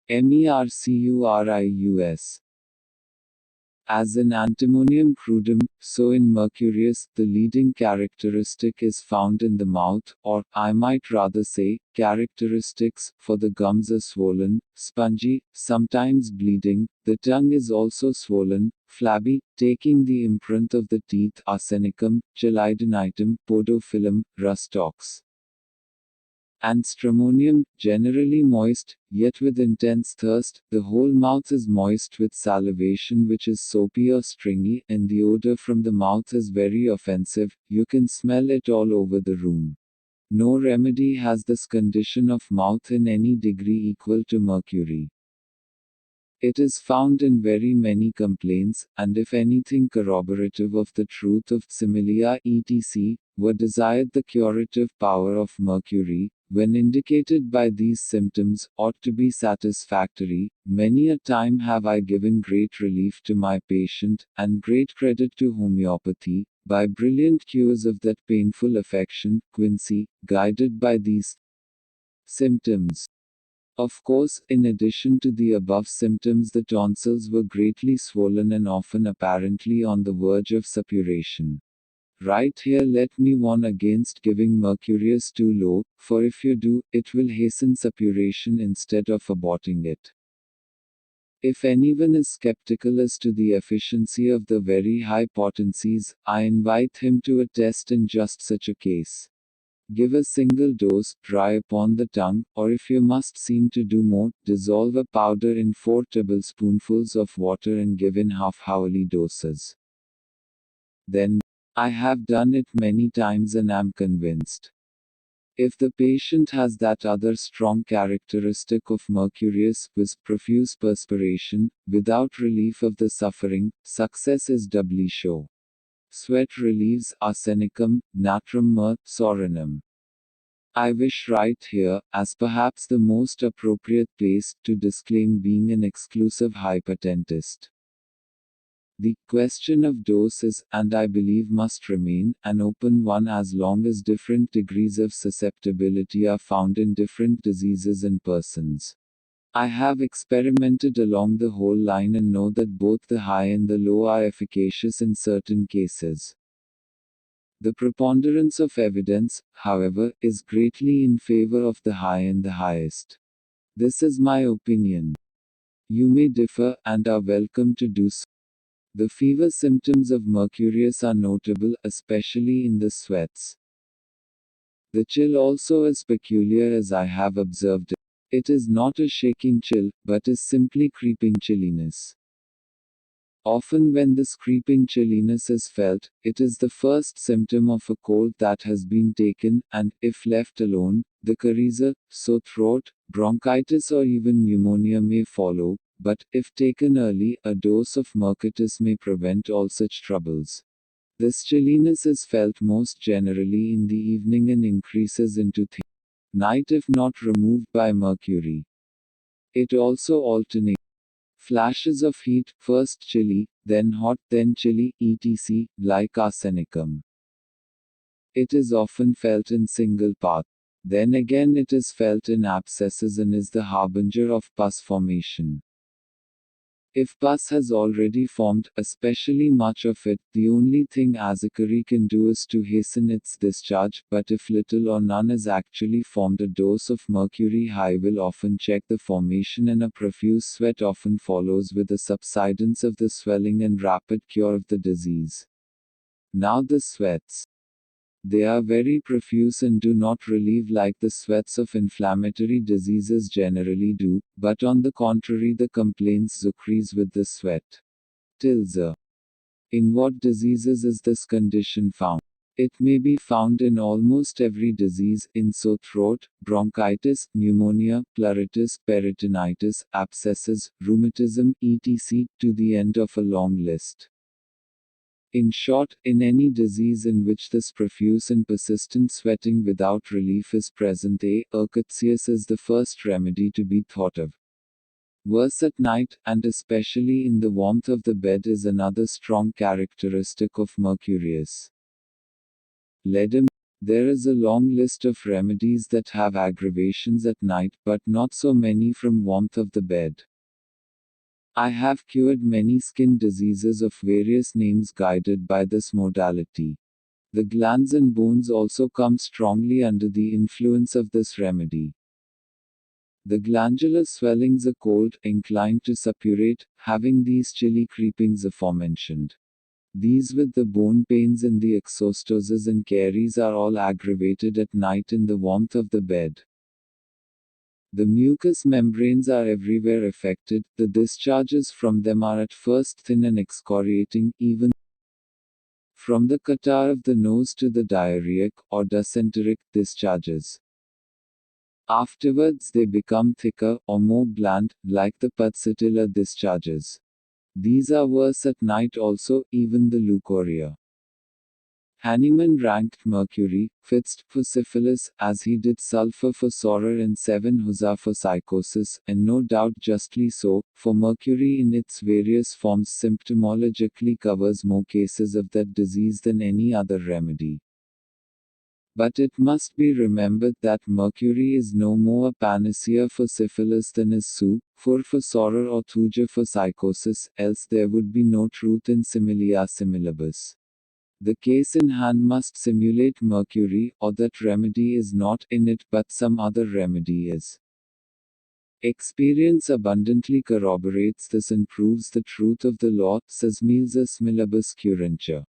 Mercurius. As in antimonium crudum, so in Mercurius, the leading characteristic is found in the mouth, or, I might rather say, characteristics, for the gums are swollen, spongy, sometimes bleeding, the tongue is also swollen, flabby, taking the imprint of the teeth, arsenicum, chelidonitum, podophyllum, rustox, and stramonium, generally moist, yet with intense thirst. The whole mouth is moist with salivation which is soapy or stringy, and the odor from the mouth is very offensive, you can smell it all over the room. No remedy has this condition of mouth in any degree equal to mercury. It is found in very many complaints, and if anything corroborative of the truth of similia etc. were desired, the curative power of mercury, when indicated by these symptoms, ought to be satisfactory. Many a time have I given great relief to my patient, and great credit to homeopathy, by brilliant cures of that painful affection, quinsy, guided by these symptoms. Of course, in addition to the above symptoms, the tonsils were greatly swollen and often apparently on the verge of suppuration. Right here, let me warn against giving Mercurius too low, for if you do, it will hasten suppuration instead of aborting it. If anyone is skeptical as to the efficiency of the very high potencies, I invite him to a test in just such a case. Give a single dose, dry upon the tongue, or if you must seem to do more, dissolve a powder in 4 tablespoonfuls of water and give in half-hourly doses. Then, I have done it many times and am convinced. If the patient has that other strong characteristic of Mercurius, with profuse perspiration, without relief of the suffering, success is doubly sure. Sweat relieves arsenicum, natrum myrrh, soranum. I wish right here, as perhaps the most appropriate place, to disclaim being an exclusive hypatentist. The question of dose is, and I believe must remain, an open one as long as different degrees of susceptibility are found in different diseases and persons. I have experimented along the whole line and know that both the high and the low are efficacious in certain cases. The preponderance of evidence, however, is greatly in favor of the high and the highest. This is my opinion. You may differ, and are welcome to do so. The fever symptoms of Mercurius are notable, especially in the sweats. The chill also is peculiar, as I have observed it. It is not a shaking chill, but is simply creeping chilliness. Often when this creeping chilliness is felt, it is the first symptom of a cold that has been taken, and, if left alone, the coryza, sore throat, bronchitis or even pneumonia may follow, but, if taken early, a dose of Mercurius may prevent all such troubles. This chilliness is felt most generally in the evening and increases into the night if not removed by mercury. It also alternates. Flashes of heat, first chilly, then hot, then chilly, etc., like arsenicum. It is often felt in single parts. Then again it is felt in abscesses and is the harbinger of pus formation. If pus has already formed, especially much of it, the only thing Azikari can do is to hasten its discharge, but if little or none is actually formed, a dose of mercury high will often check the formation and a profuse sweat often follows with the subsidence of the swelling and rapid cure of the disease. Now the sweats. They are very profuse and do not relieve like the sweats of inflammatory diseases generally do, but on the contrary the complaints decrease with the sweat. Tilze. In what diseases is this condition found? It may be found in almost every disease, in sore throat, bronchitis, pneumonia, pleuritis, peritonitis, abscesses, rheumatism, etc., to the end of a long list. In short, in any disease in which this profuse and persistent sweating without relief is present, Mercurius is the first remedy to be thought of. Worse at night, and especially in the warmth of the bed, is another strong characteristic of Mercurius. Ledum. There is a long list of remedies that have aggravations at night, but not so many from warmth of the bed. I have cured many skin diseases of various names guided by this modality. The glands and bones also come strongly under the influence of this remedy. The glandular swellings are cold, inclined to suppurate, having these chilly creepings aforementioned. These with the bone pains in the exostoses and caries are all aggravated at night in the warmth of the bed. The mucous membranes are everywhere affected, the discharges from them are at first thin and excoriating, even from the catarrh of the nose to the diarrheic, or dysenteric, discharges. Afterwards they become thicker, or more bland, like the pulsatilla discharges. These are worse at night also, even the leucorrhea. Hahnemann ranked mercury, fixed, for syphilis, as he did sulfur for soror and 7-Huza for psychosis, and no doubt justly so, for mercury in its various forms symptomologically covers more cases of that disease than any other remedy. But it must be remembered that mercury is no more a panacea for syphilis than is for soror or thuja for psychosis, else there would be no truth in similia similibus. The case in hand must simulate mercury, or that remedy is not in it but some other remedy is. Experience abundantly corroborates this and proves the truth of the law, says Milza Smilibus Curentia.